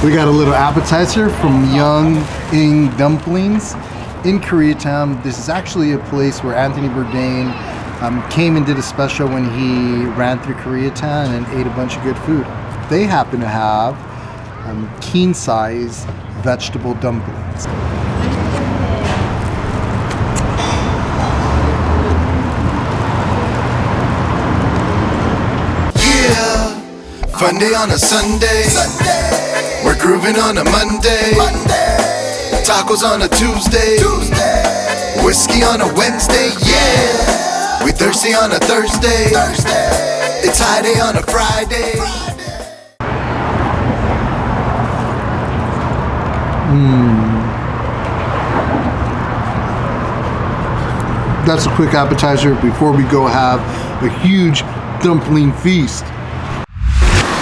We got a little appetizer from Myung In Dumplings in Koreatown. This is actually a place where Anthony Bourdain came and did a special when he ran through Koreatown and ate a bunch of good food. They happen to have king-size vegetable dumplings. Yeah, fun day on a Sunday. We're grooving on a Monday. Tacos on a Tuesday. Whiskey on a Wednesday, yeah. We thirsty on a Thursday. It's high day on a Friday. That's a quick appetizer before we go have a huge dumpling feast.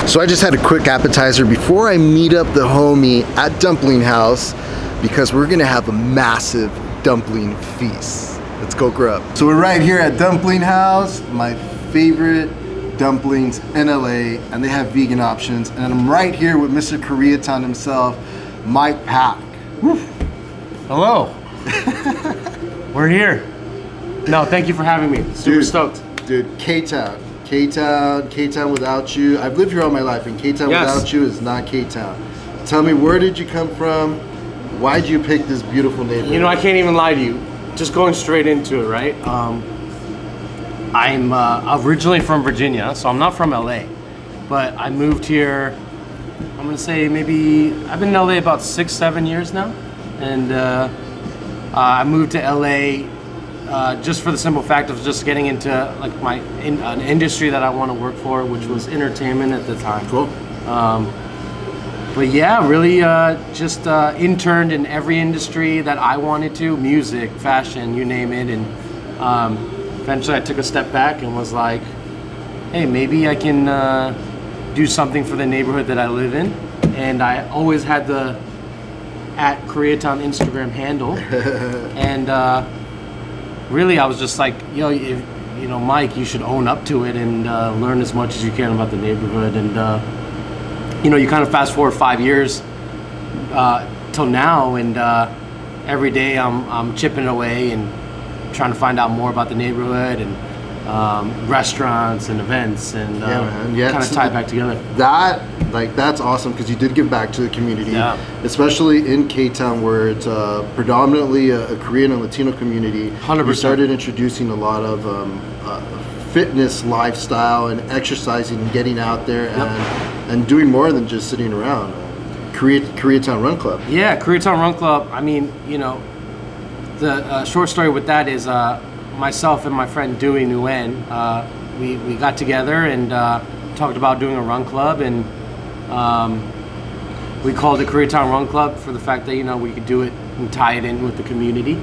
So I just had a quick appetizer before I meet up the homie at Dumpling House because we're gonna have a massive dumpling feast. Let's go grub. So we're right here at Dumpling House, my favorite dumplings in LA, and they have vegan options. And I'm right here with Mr. Koreatown himself, Mike Pak. Woo. Hello. We're here. No, thank you for having me. Super stoked. Dude, K-Town without you. I've lived here all my life, and K-Town without you is not K-Town. Tell me, where did you come from? Why did you pick this beautiful neighborhood? You know, I can't even lie to you. Just going straight into it, right? I'm originally from Virginia, so I'm not from LA. But I moved here, I'm gonna say maybe, I've been in LA about 6-7 years now. And I moved to LA just for the simple fact of just getting into like an industry that I want to work for, which was entertainment at the time. Cool. But yeah, really just interned in every industry that I wanted to, music, fashion, you name it. And eventually I took a step back and was like, hey, maybe I can do something for the neighborhood that I live in. And I always had the @Koreatown Instagram handle. And really, I was just like, Mike, you should own up to it and learn as much as you can about the neighborhood. And you kind of fast forward 5 years till now, and every day I'm chipping away and trying to find out more about the neighborhood and restaurants and events, and kind of tie it back together. That's awesome, because you did give back to the community, especially in K-Town, where it's predominantly a Korean and Latino community. 100%. You started introducing a lot of fitness lifestyle and exercising and getting out there and doing more than just sitting around. Koreatown Run Club. Yeah, Koreatown Run Club. I mean, the short story with that is myself and my friend Nguyen, we got together and talked about doing a run club, and we called it Koreatown Run Club for the fact that we could do it and tie it in with the community.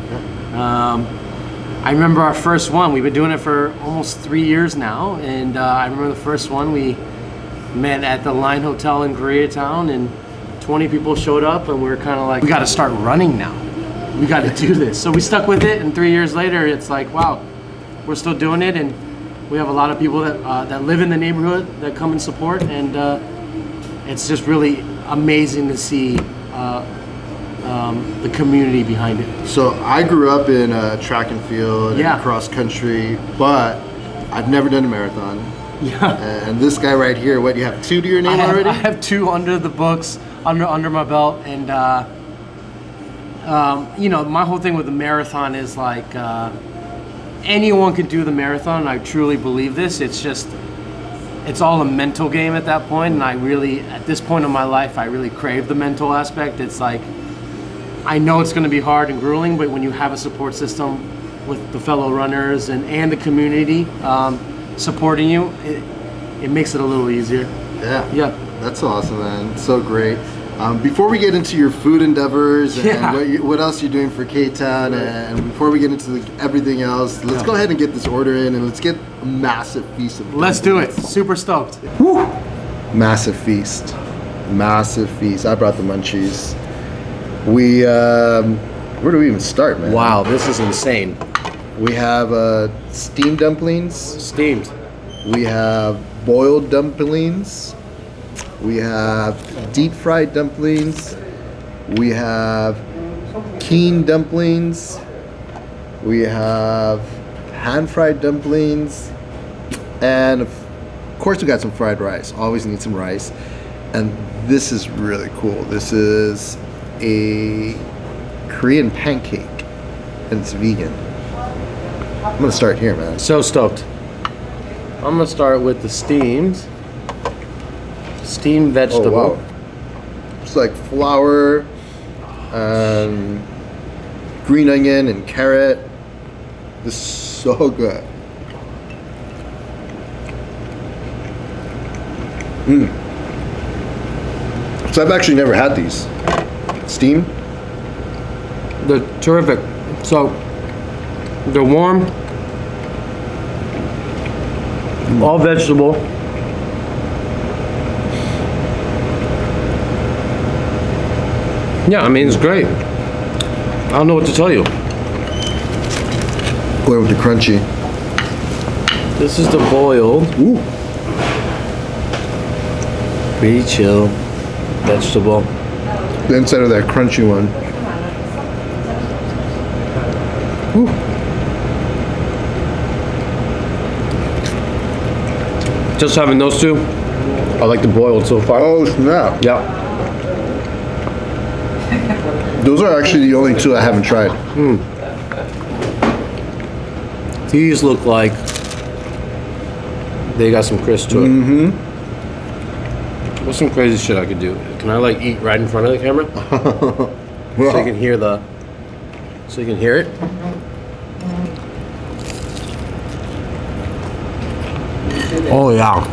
I remember our first one. We've been doing it for almost 3 years now, and I remember the first one we met at the Line Hotel in Koreatown, and 20 people showed up, and we were kind of like, we got to start running now. We got to do this. So we stuck with it, and 3 years later, it's like, wow, we're still doing it, and we have a lot of people that live in the neighborhood that come and support, and it's just really amazing to see the community behind it. So I grew up in track and field and cross country, but I've never done a marathon. Yeah. And this guy right here, what, you have 2 to your name already? I have 2 under the books, under my belt, and my whole thing with the marathon is like anyone can do the marathon, and I truly believe this. It's all a mental game at that point, and I really, at this point in my life, I really crave the mental aspect. It's like, I know it's going to be hard and grueling, but when you have a support system with the fellow runners and the community supporting you, it makes it a little easier. Yeah. That's awesome, man. So great. Before we get into your food endeavors and what else you're doing for K-Town, and before we get into everything else, let's go ahead and get this order in, and let's get a massive feast of Let's do it. Super stoked. Woo! Massive feast. Massive feast. I brought the munchies. Where do we even start, man? Wow, this is insane. We have steamed dumplings. Steamed. We have boiled dumplings. We have deep fried dumplings. We have keen dumplings. We have hand fried dumplings. And of course we got some fried rice. Always need some rice. And this is really cool. This is a Korean pancake and it's vegan. I'm gonna start here, man. So stoked. I'm gonna start with the steamed vegetable. Oh, wow. It's like flour and green onion and carrot. This is so good. So I've actually never had these. Steamed? They're terrific. So they're warm, all vegetable. Yeah, I mean, it's great. I don't know what to tell you. Going with the crunchy. This is the boiled, Ooh. pretty chill vegetable. The inside of that crunchy one. Ooh. Just having those two, I like the boiled so far. Oh, snap. Yeah. Those are actually the only two I haven't tried. These look like they got some crisp to it. Mm-hmm. What's some crazy shit I could do? Can I like eat right in front of the camera? So you can hear it? Oh yeah.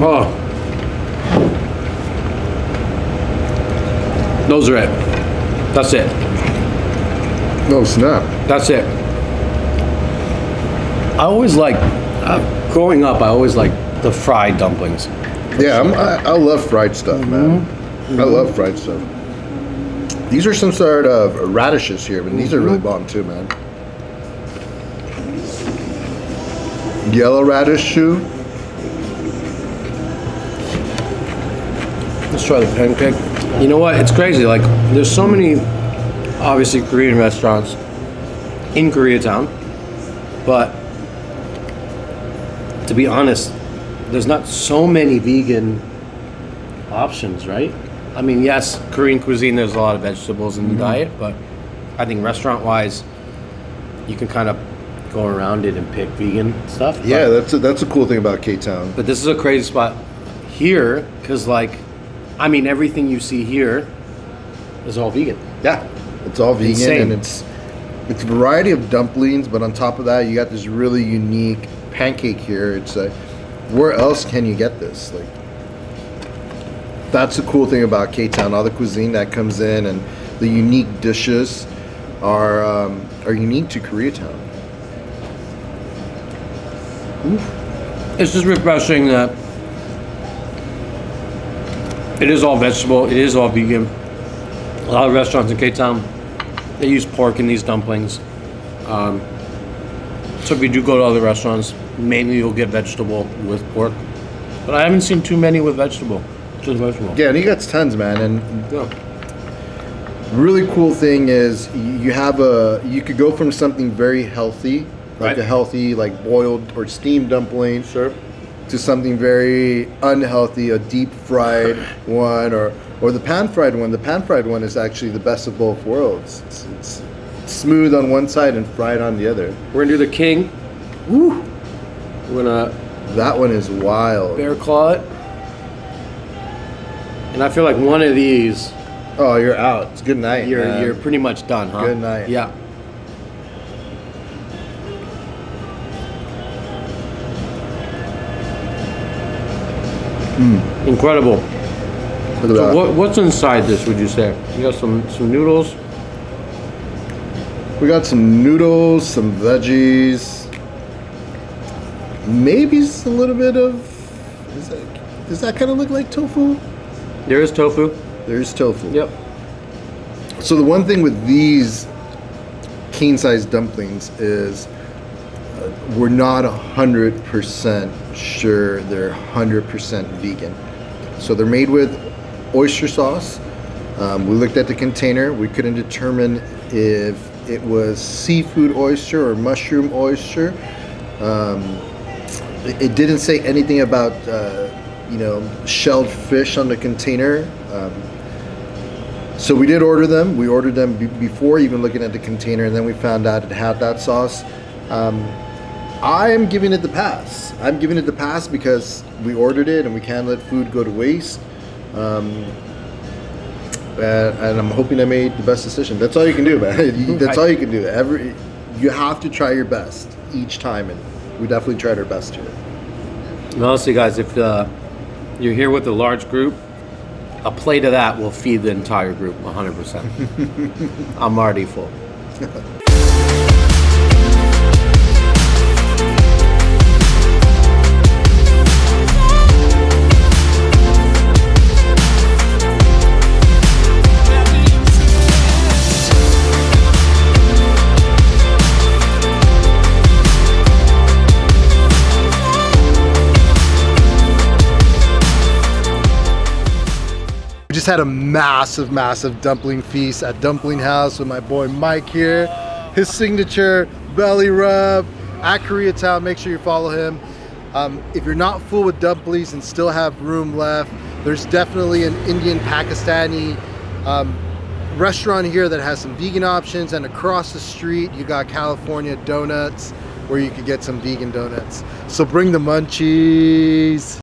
Oh. Those are it. That's it. Oh, snap. That's it. I always like, growing up, I always liked the fried dumplings. Yeah, I love fried stuff, man. I love fried stuff. These are some sort of radishes here, but these are really bomb too, man. Yellow radish too. Let's try the pancake. You know what? It's crazy. Like, there's so many, obviously, Korean restaurants in Koreatown, but to be honest, there's not so many vegan options, right? I mean, yes, Korean cuisine, there's a lot of vegetables in the diet, but I think restaurant-wise, you can kind of go around it and pick vegan stuff. Yeah, that's a cool thing about Ktown. But this is a crazy spot here, because, like, I mean, everything you see here is all vegan. Yeah, it's all vegan. Insane. And it's a variety of dumplings, but on top of that, you got this really unique pancake here. It's like, where else can you get this? Like, that's the cool thing about Ktown. All the cuisine that comes in and the unique dishes are unique to Koreatown. It's just refreshing that it is all vegetable, it is all vegan. A lot of restaurants in Ktown, they use pork in these dumplings. So if you do go to other restaurants, mainly you'll get vegetable with pork. But I haven't seen too many with vegetable, just vegetable. Yeah, and he gets tons, man. And Yeah. really cool thing is you could go from something very healthy, like Right. a healthy, like boiled or steamed dumpling, Sure. to something very unhealthy, a deep fried one, or the pan fried one. The pan fried one is actually the best of both worlds. It's smooth on one side and fried on the other. We're gonna do the king. Woo! We're gonna That one is wild. bear claw it. And I feel like one of these, Oh, you're out. It's good night. man. you're pretty much done, huh? Good night. Yeah. Incredible. Look at So that. what's inside this, would you say? You got some noodles? We got some noodles, some veggies, maybe a little bit of. Does that kind of look like tofu? There is tofu. There's tofu. Yep. So the one thing with these king size dumplings is we're not 100% sure they're 100% vegan. So they're made with oyster sauce. We looked at the container. We couldn't determine if it was seafood oyster or mushroom oyster. It didn't say anything about shelled fish on the container. So we did order them. We ordered them before even looking at the container, and then we found out it had that sauce. I am giving it the pass. I'm giving it the pass because we ordered it and we can't let food go to waste. And I'm hoping I made the best decision. That's all you can do, man. That's all you can do. You have to try your best each time, and we definitely tried our best here. And honestly, guys, if you're here with a large group, a plate of that will feed the entire group 100%. I'm already full. We just had a massive dumpling feast at Dumpling House with my boy Mike here. His signature belly rub at Koreatown. Make sure you follow him. If you're not full with dumplings and still have room left, there's definitely an Indian Pakistani restaurant here that has some vegan options, and across the street you got California Donuts where you could get some vegan donuts. So bring the munchies.